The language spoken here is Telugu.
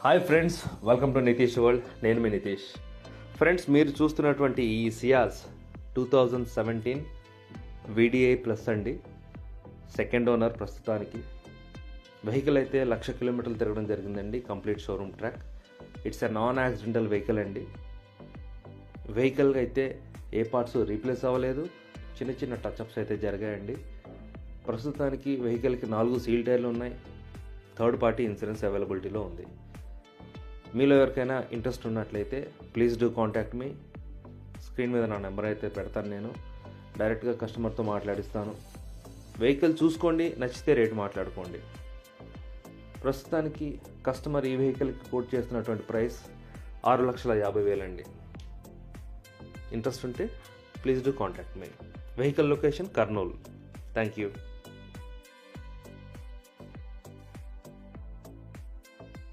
Hi friends, welcome to Nitish world. నేను మీ నితీష్. ఫ్రెండ్స్, మీరు చూస్తున్నటువంటి ఈ సియాజ్ 2017 VDI ప్లస్ అండి. సెకండ్ ఓనర్ ప్రస్తుతానికి. వెహికల్ అయితే 1,00,000 కిలోమీటర్లు తిరగడం జరిగిందండి. Complete showroom track. It's a non accidental vehicle అండి. వెహికల్ అయితే ఏ పార్ట్స్ రీప్లేస్ అవ్వలేదు. చిన్న చిన్న టచ్అప్స్ అయితే జరిగాయండి. ప్రస్తుతానికి వెహికల్కి 4 సీల్ టైర్లు ఉన్నాయి. థర్డ్ పార్టీ ఇన్సూరెన్స్ అవైలబిలిటీలో ఉంది. మీలో ఎవరికైనా ఇంట్రెస్ట్ ఉన్నట్లయితే please do contact me. Screen మీద నా నెంబర్ అయితే పెడతాను. నేను డైరెక్ట్గా కస్టమర్తో మాట్లాడిస్తాను. వెహికల్ చూసుకోండి, నచ్చితే రేటు మాట్లాడుకోండి. ప్రస్తుతానికి కస్టమర్ ఈ వెహికల్కి కోట్ చేస్తున్నటువంటి ప్రైస్ 6,50,000 అండి. ఇంట్రెస్ట్ ఉంటే please do contact me. Vehicle location Kurnool. Thank you.